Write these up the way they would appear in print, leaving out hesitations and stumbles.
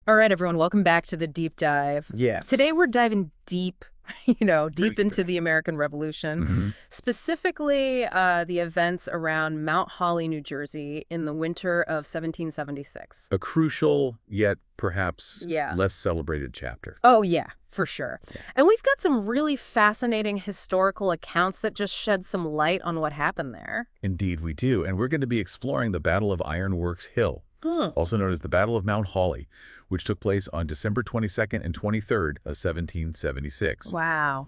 All right, everyone, welcome back to the deep dive. Yes. Today we're diving deep, deep Really into good. the American Revolution, Hmm. specifically the events around Mount Holly, New Jersey in the winter of 1776. A crucial, yet perhaps Yeah. less celebrated chapter. Oh, yeah, for sure. Yeah. And we've got some really fascinating historical accounts that just shed some light on what happened there. Indeed we do, and we're going to be exploring the Battle of Ironworks Hill, Hmm. also known as the Battle of Mount Holly, which took place on December 22nd and 23rd of 1776. Wow.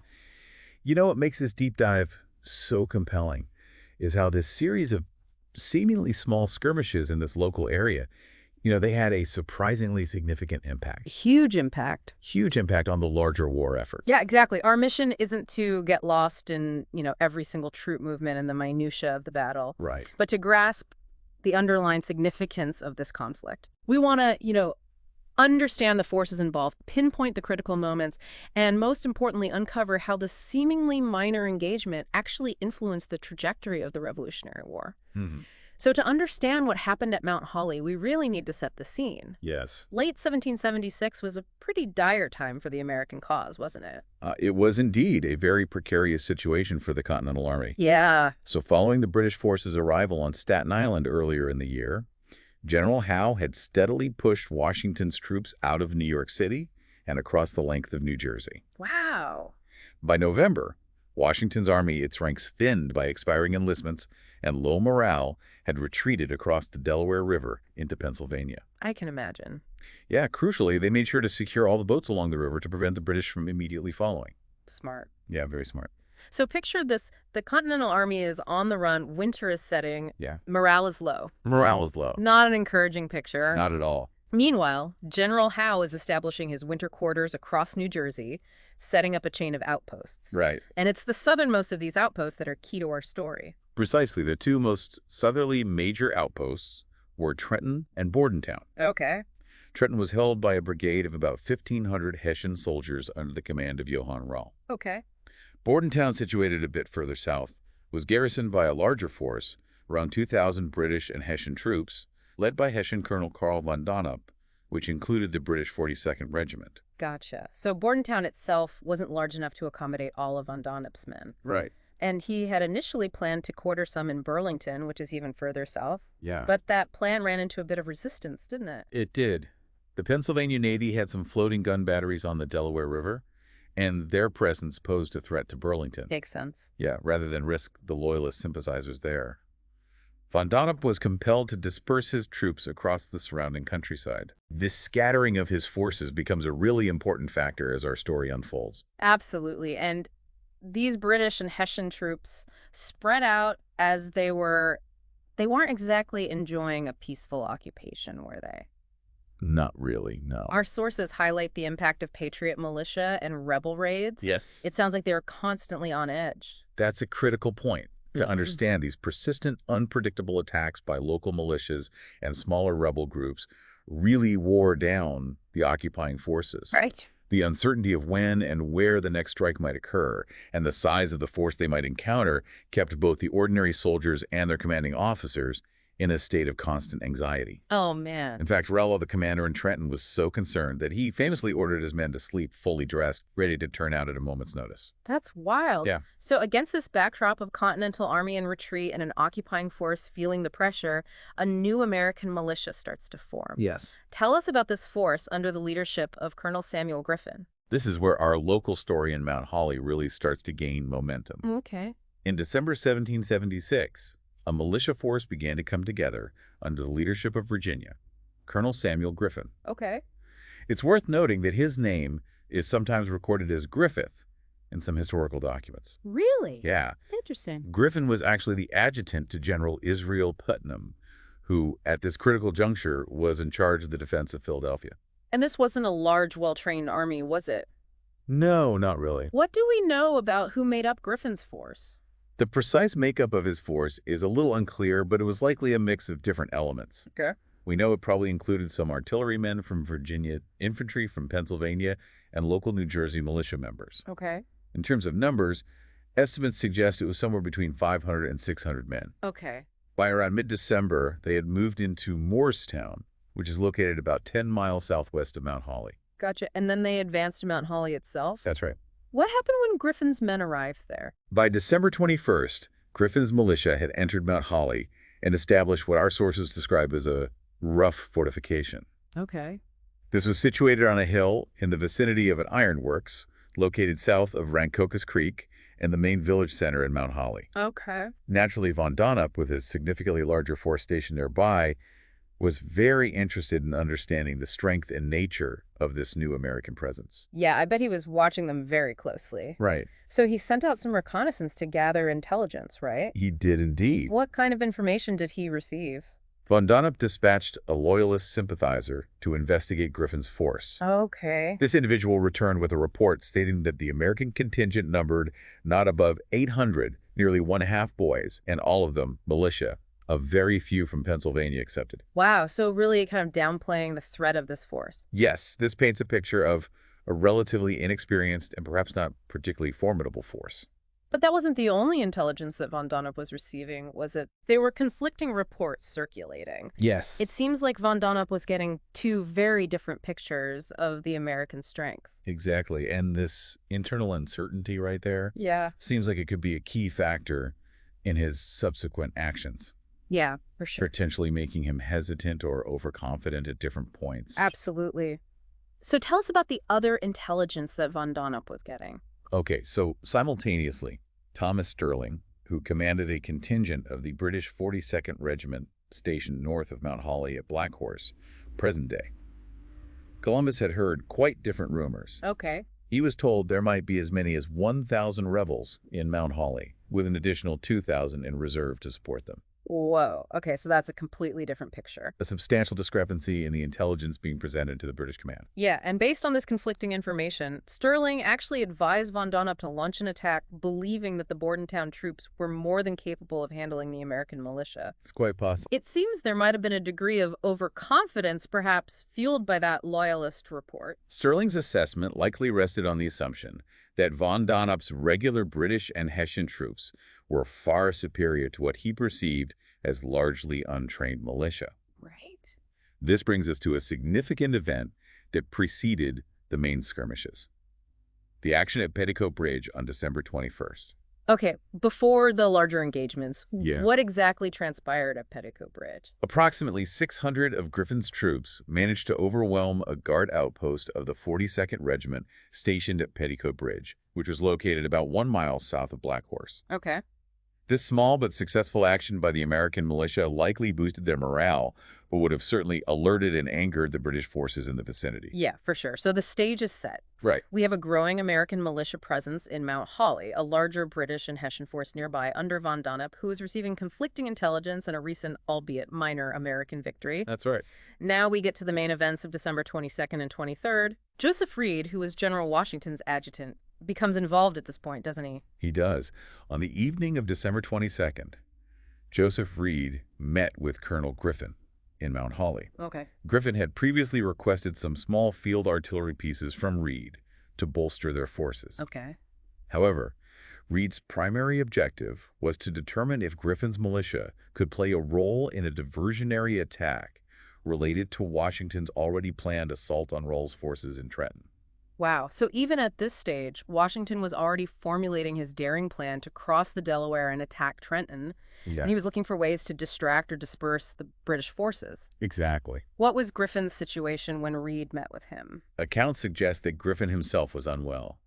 You know what makes this deep dive so compelling is how this series of seemingly small skirmishes in this local area, they had a surprisingly significant impact. Huge impact. Huge impact on the larger war effort. Yeah, exactly. Our mission isn't to get lost in, every single troop movement and the minutia of the battle, Right. but to grasp the underlying significance of this conflict. We want to, understand the forces involved, pinpoint the critical moments, and most importantly, uncover how the seemingly minor engagement actually influenced the trajectory of the Revolutionary War. Hmm. So to understand what happened at Mount Holly, we really need to set the scene. Yes. Late 1776 was a pretty dire time for the American cause, wasn't it? It was indeed a very precarious situation for the Continental Army. Yeah. So following the British forces' arrival on Staten Island earlier in the year, General Howe had steadily pushed Washington's troops out of New York City and across the length of New Jersey. Wow. By November, Washington's army, its ranks thinned by expiring enlistments and low morale, had retreated across the Delaware River into Pennsylvania. I can imagine. Yeah, crucially, they made sure to secure all the boats along the river to prevent the British from immediately following. Smart. Yeah, very smart. So picture this, the Continental Army is on the run, winter is setting, Yeah. morale is low. Morale is low. Not an encouraging picture. Not at all. Meanwhile, General Howe is establishing his winter quarters across New Jersey, setting up a chain of outposts. Right. And it's the southernmost of these outposts that are key to our story. Precisely. The two most southerly major outposts were Trenton and Bordentown. Okay. Trenton was held by a brigade of about 1,500 Hessian soldiers under the command of Johann Rall. Okay. Bordentown, situated a bit further south, was garrisoned by a larger force, around 2,000 British and Hessian troops, led by Hessian Colonel Carl von Donop, which included the British 42nd Regiment. Gotcha. So Bordentown itself wasn't large enough to accommodate all of von Donop's men. Right. And he had initially planned to quarter some in Burlington, which is even further south. Yeah. But that plan ran into a bit of resistance, didn't it? It did. The Pennsylvania Navy had some floating gun batteries on the Delaware River, and their presence posed a threat to Burlington. Makes sense. Yeah, rather than risk the Loyalist sympathizers there. Von Donop was compelled to disperse his troops across the surrounding countryside. This scattering of his forces becomes a really important factor as our story unfolds. Absolutely. And these British and Hessian troops spread out as they weren't exactly enjoying a peaceful occupation, were they? Not really, no. Our sources highlight the impact of patriot militia and rebel raids. Yes. It sounds like they were constantly on edge. That's a critical point. To understand these persistent, unpredictable attacks by local militias and smaller rebel groups really wore down the occupying forces. Right. The uncertainty of when and where the next strike might occur and the size of the force they might encounter kept both the ordinary soldiers and their commanding officers in a state of constant anxiety. Oh, man. In fact, Rallo, the commander in Trenton, was so concerned that he famously ordered his men to sleep fully dressed, ready to turn out at a moment's notice. That's wild. Yeah. So against this backdrop of Continental Army in retreat and an occupying force feeling the pressure, a new American militia starts to form. Yes. Tell us about this force under the leadership of Colonel Samuel Griffin. This is where our local story in Mount Holly really starts to gain momentum. Okay. In December 1776, a militia force began to come together under the leadership of Virginia, Colonel Samuel Griffin. Okay. It's worth noting that his name is sometimes recorded as Griffith in some historical documents. Really? Yeah. Interesting. Griffin was actually the adjutant to General Israel Putnam, who, at this critical juncture, was in charge of the defense of Philadelphia. And this wasn't a large, well-trained army, was it? No, not really. What do we know about who made up Griffin's force? The precise makeup of his force is a little unclear, but it was likely a mix of different elements. Okay. We know it probably included some artillerymen from Virginia, infantry from Pennsylvania, and local New Jersey militia members. Okay. In terms of numbers, estimates suggest it was somewhere between 500 and 600 men. Okay. By around mid-December, they had moved into Moorestown, which is located about 10 miles southwest of Mount Holly. Gotcha. And then they advanced to Mount Holly itself? That's right. What happened when Griffin's men arrived there? By December 21st, Griffin's militia had entered Mount Holly and established what our sources describe as a rough fortification. Okay. This was situated on a hill in the vicinity of an ironworks located south of Rancocas Creek and the main village center in Mount Holly. Okay. Naturally, Von Donop, with his significantly larger force stationed nearby, was very interested in understanding the strength and nature of this new American presence. Yeah, I bet he was watching them very closely. Right. So he sent out some reconnaissance to gather intelligence, right? He did indeed. What kind of information did he receive? Von Donop dispatched a loyalist sympathizer to investigate Griffin's force. Okay. This individual returned with a report stating that the American contingent numbered not above 800, nearly one-half boys, and all of them militia, a very few from Pennsylvania excepted. Wow, so really kind of downplaying the threat of this force. Yes, this paints a picture of a relatively inexperienced and perhaps not particularly formidable force. But that wasn't the only intelligence that Von Donop was receiving, was it? There were conflicting reports circulating. Yes. It seems like Von Donop was getting two very different pictures of the American strength. Exactly. And this internal uncertainty right there seems like it could be a key factor in his subsequent actions. Yeah, for sure. Potentially making him hesitant or overconfident at different points. Absolutely. So tell us about the other intelligence that Von Donop was getting. Okay, so simultaneously, Thomas Sterling, who commanded a contingent of the British 42nd Regiment stationed north of Mount Holly at Black Horse, present day. Columbus had heard quite different rumors. Okay. He was told there might be as many as 1,000 rebels in Mount Holly, with an additional 2,000 in reserve to support them. Whoa. Okay, so that's a completely different picture. A substantial discrepancy in the intelligence being presented to the British command. Yeah, and based on this conflicting information, Sterling actually advised Von Donop to launch an attack, believing that the Bordentown troops were more than capable of handling the American militia. It's quite possible. It seems there might have been a degree of overconfidence, perhaps fueled by that loyalist report. Sterling's assessment likely rested on the assumption that Von Donop's regular British and Hessian troops were far superior to what he perceived as largely untrained militia. Right. This brings us to a significant event that preceded the main skirmishes. The action at Petticoat Bridge on December 21st. Okay, before the larger engagements, Yeah. what exactly transpired at Petticoat Bridge? Approximately 600 of Griffin's troops managed to overwhelm a guard outpost of the 42nd Regiment stationed at Petticoat Bridge, which was located about 1 mile south of Black Horse. Okay. This small but successful action by the American militia likely boosted their morale, but would have certainly alerted and angered the British forces in the vicinity. Yeah, for sure. So the stage is set. Right. We have a growing American militia presence in Mount Holly, a larger British and Hessian force nearby under Von Donop, who is receiving conflicting intelligence and a recent, albeit minor, American victory. That's right. Now we get to the main events of December 22nd and 23rd. Joseph Reed, who was General Washington's adjutant, becomes involved at this point, doesn't he? He does. On the evening of December 22nd, Joseph Reed met with Colonel Griffin in Mount Holly. Okay. Griffin had previously requested some small field artillery pieces from Reed to bolster their forces. Okay. However, Reed's primary objective was to determine if Griffin's militia could play a role in a diversionary attack related to Washington's already planned assault on Roll's forces in Trenton. Wow. So even at this stage, Washington was already formulating his daring plan to cross the Delaware and attack Trenton. Yeah. And he was looking for ways to distract or disperse the British forces. Exactly. What was Griffin's situation when Reed met with him? Accounts suggest that Griffin himself was unwell,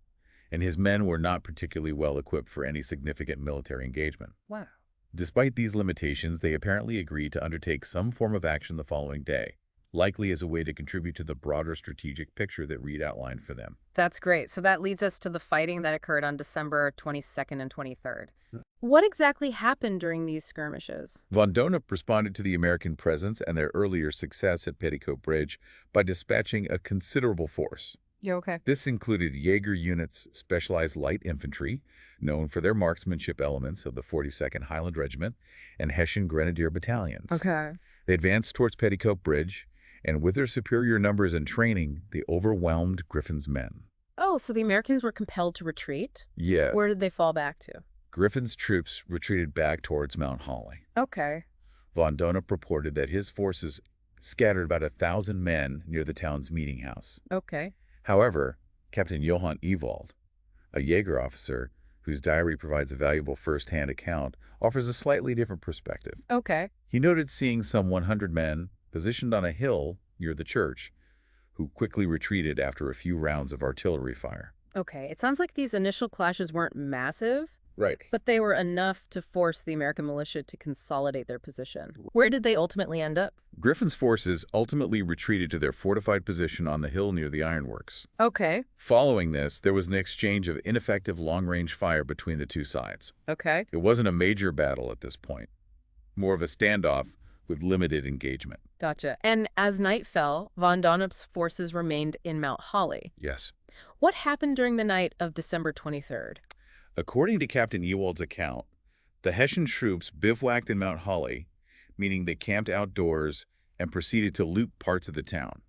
and his men were not particularly well equipped for any significant military engagement. Wow. Despite these limitations, they apparently agreed to undertake some form of action the following day, likely as a way to contribute to the broader strategic picture that Reed outlined for them. That's great. So that leads us to the fighting that occurred on December 22nd and 23rd. What exactly happened during these skirmishes? Von Donop responded to the American presence and their earlier success at Petticoat Bridge by dispatching a considerable force. You okay? This included Jaeger units, specialized light infantry, known for their marksmanship elements of the 42nd Highland Regiment, and Hessian Grenadier battalions. Okay. They advanced towards Petticoat Bridge, and with their superior numbers and training, they overwhelmed Griffin's men. Oh, so the Americans were compelled to retreat? Yeah. Where did they fall back to? Griffin's troops retreated back towards Mount Holly. Okay. Von Donop reported that his forces scattered about 1,000 men near the town's meeting house. Okay. However, Captain Johann Ewald, a Jaeger officer whose diary provides a valuable first-hand account, offers a slightly different perspective. Okay. He noted seeing some 100 men positioned on a hill near the church, who quickly retreated after a few rounds of artillery fire. Okay. It sounds like these initial clashes weren't massive, Right. but they were enough to force the American militia to consolidate their position. Where did they ultimately end up? Griffin's forces ultimately retreated to their fortified position on the hill near the ironworks. Okay. Following this, there was an exchange of ineffective long-range fire between the two sides. Okay. It wasn't a major battle at this point, more of a standoff with limited engagement. Gotcha. And as night fell, von Donop's forces remained in Mount Holly. Yes. What happened during the night of December 23rd? According to Captain Ewald's account, the Hessian troops bivouacked in Mount Holly, meaning they camped outdoors and proceeded to loot parts of the town.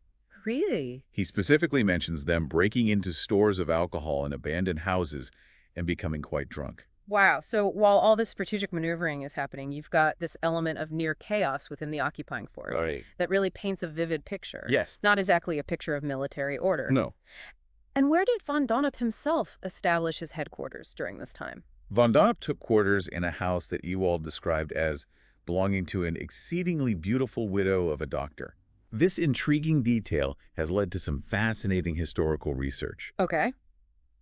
Really? He specifically mentions them breaking into stores of alcohol in abandoned houses and becoming quite drunk. Wow. So while all this strategic maneuvering is happening, you've got this element of near chaos within the occupying force that really paints a vivid picture. Yes. Not exactly a picture of military order. No. And where did von Donop himself establish his headquarters during this time? Von Donop took quarters in a house that Ewald described as belonging to an exceedingly beautiful widow of a doctor. This intriguing detail has led to some fascinating historical research. Okay.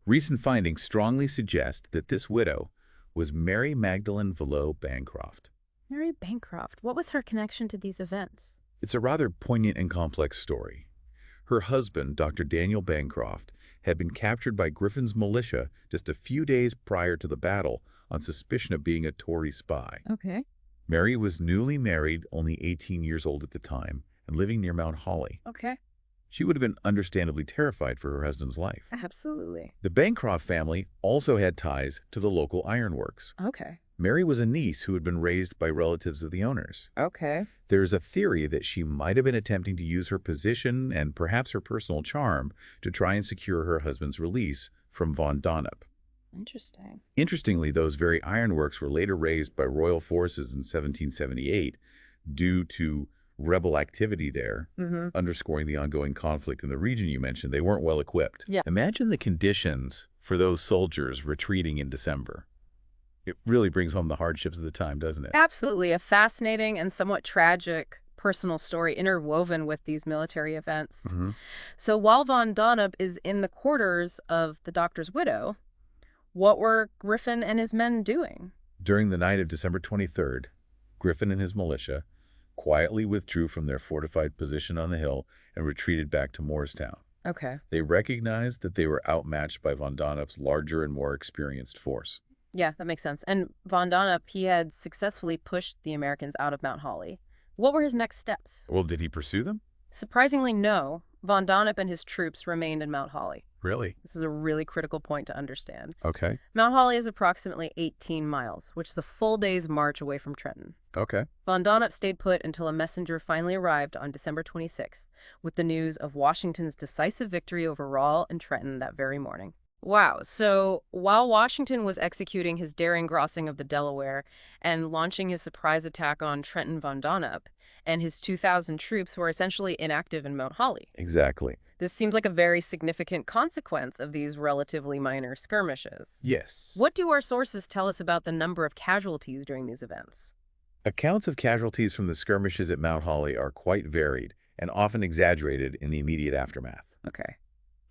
Recent findings strongly suggest that this widow was Mary Magdalene Vallot Bancroft. Mary Bancroft. What was her connection to these events? It's a rather poignant and complex story. Her husband, Dr. Daniel Bancroft, had been captured by Griffin's militia just a few days prior to the battle on suspicion of being a Tory spy. Okay. Mary was newly married, only 18 years old at the time, and living near Mount Holly. Okay. She would have been understandably terrified for her husband's life. Absolutely. The Bancroft family also had ties to the local ironworks. Okay. Mary was a niece who had been raised by relatives of the owners. Okay. There is a theory that she might have been attempting to use her position and perhaps her personal charm to try and secure her husband's release from von Donop. Interesting. Interestingly, those very ironworks were later razed by royal forces in 1778 due to rebel activity there, underscoring the ongoing conflict in the region you mentioned. They weren't well equipped. Yeah. Imagine the conditions for those soldiers retreating in December. It really brings home the hardships of the time, doesn't it? Absolutely. A fascinating and somewhat tragic personal story interwoven with these military events. So while von Donop is in the quarters of the doctor's widow, what were Griffin and his men doing? During the night of December 23rd, Griffin and his militia quietly withdrew from their fortified position on the hill and retreated back to Moorestown. Okay. They recognized that they were outmatched by von Donop's larger and more experienced force. Yeah, that makes sense. And von Donop, he had successfully pushed the Americans out of Mount Holly. What were his next steps? Well, did he pursue them? Surprisingly, no. Von Donop and his troops remained in Mount Holly. Really? This is a really critical point to understand. Okay. Mount Holly is approximately 18 miles, which is a full day's march away from Trenton. Okay. Von Donop stayed put until a messenger finally arrived on December 26th with the news of Washington's decisive victory over Rahl and Trenton that very morning. Wow. So while Washington was executing his daring crossing of the Delaware and launching his surprise attack on Trenton, von Donop and his 2,000 troops were essentially inactive in Mount Holly. Exactly. This seems like a very significant consequence of these relatively minor skirmishes. Yes. What do our sources tell us about the number of casualties during these events? Accounts of casualties from the skirmishes at Mount Holly are quite varied and often exaggerated in the immediate aftermath. Okay.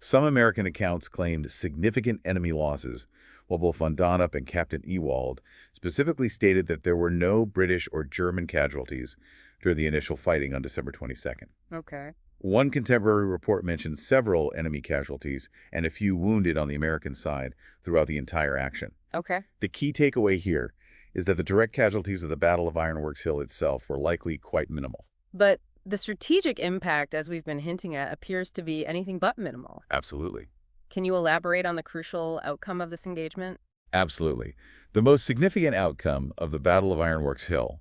Some American accounts claimed significant enemy losses, while both von Donop and Captain Ewald specifically stated that there were no British or German casualties during the initial fighting on December 22nd. Okay. One contemporary report mentions several enemy casualties and a few wounded on the American side throughout the entire action. Okay. The key takeaway here is that the direct casualties of the Battle of Ironworks Hill itself were likely quite minimal. But the strategic impact, as we've been hinting at, appears to be anything but minimal. Absolutely. Can you elaborate on the crucial outcome of this engagement? Absolutely. The most significant outcome of the Battle of Ironworks Hill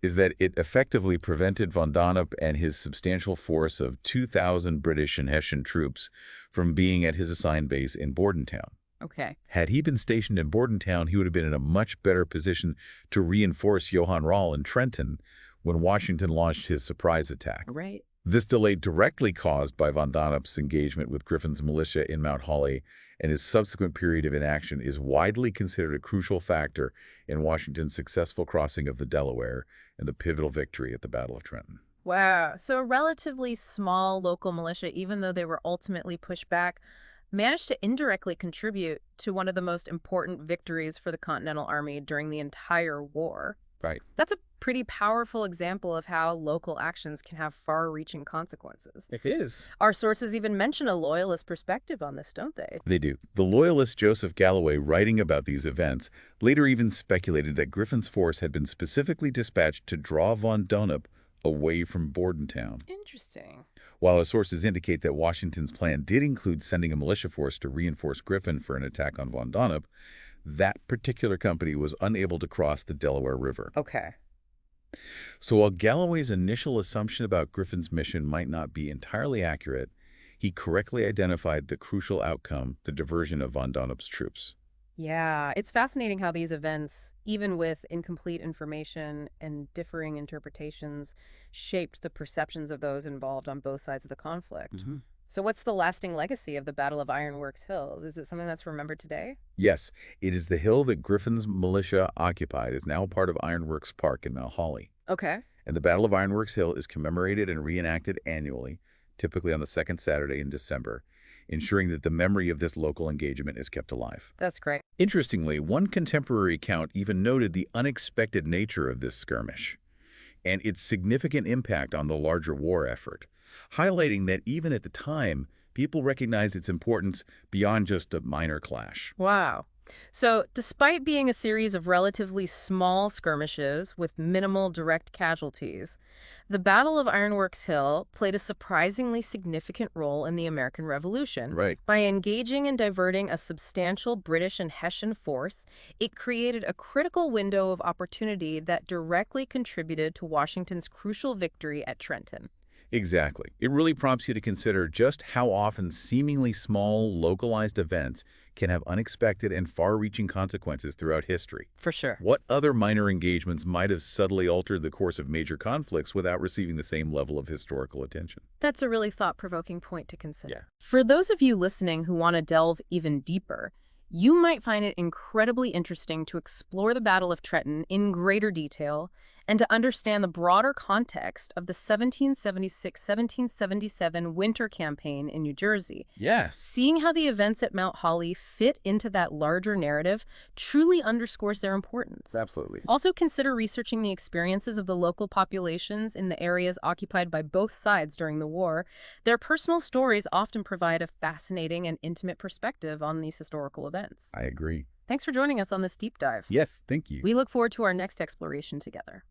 is that it effectively prevented von Donop and his substantial force of 2,000 British and Hessian troops from being at his assigned base in Bordentown. Okay. Had he been stationed in Bordentown, he would have been in a much better position to reinforce Johann Rahl in Trenton, when Washington launched his surprise attack. Right. This delay directly caused by von Donop's engagement with Griffin's militia in Mount Holly and his subsequent period of inaction is widely considered a crucial factor in Washington's successful crossing of the Delaware and the pivotal victory at the Battle of Trenton. Wow. So a relatively small local militia, even though they were ultimately pushed back, managed to indirectly contribute to one of the most important victories for the Continental Army during the entire war. Right. That's a pretty powerful example of how local actions can have far-reaching consequences. It is. Our sources even mention a loyalist perspective on this, don't they? They do. The loyalist Joseph Galloway, writing about these events, later even speculated that Griffin's force had been specifically dispatched to draw von Donop away from Bordentown. Interesting. While our sources indicate that Washington's plan did include sending a militia force to reinforce Griffin for an attack on von Donop, that particular company was unable to cross the Delaware River. Okay. So while Galloway's initial assumption about Griffin's mission might not be entirely accurate, he correctly identified the crucial outcome, the diversion of von Donop's troops. Yeah, it's fascinating how these events, even with incomplete information and differing interpretations, shaped the perceptions of those involved on both sides of the conflict. So what's the lasting legacy of the Battle of Ironworks Hill? Is it something that's remembered today? Yes, it is the hill that Griffin's militia occupied is now part of Ironworks Park in Mount Holly. Okay. And the Battle of Ironworks Hill is commemorated and reenacted annually, typically on the second Saturday in December, ensuring that the memory of this local engagement is kept alive. That's great. Interestingly, one contemporary account even noted the unexpected nature of this skirmish and its significant impact on the larger war effort, highlighting that even at the time, people recognized its importance beyond just a minor clash. Wow. So, despite being a series of relatively small skirmishes with minimal direct casualties, the Battle of Ironworks Hill played a surprisingly significant role in the American Revolution. Right. By engaging and diverting a substantial British and Hessian force, it created a critical window of opportunity that directly contributed to Washington's crucial victory at Trenton. Exactly. It really prompts you to consider just how often seemingly small, localized events can have unexpected and far-reaching consequences throughout history. For sure. What other minor engagements might have subtly altered the course of major conflicts without receiving the same level of historical attention? That's a really thought-provoking point to consider. Yeah. For those of you listening who want to delve even deeper, you might find it incredibly interesting to explore the Battle of Trenton in greater detail and to understand the broader context of the 1776-1777 winter campaign in New Jersey. Yes. Seeing how the events at Mount Holly fit into that larger narrative truly underscores their importance. Absolutely. Also consider researching the experiences of the local populations in the areas occupied by both sides during the war. Their personal stories often provide a fascinating and intimate perspective on these historical events. I agree. Thanks for joining us on this deep dive. Yes, thank you. We look forward to our next exploration together.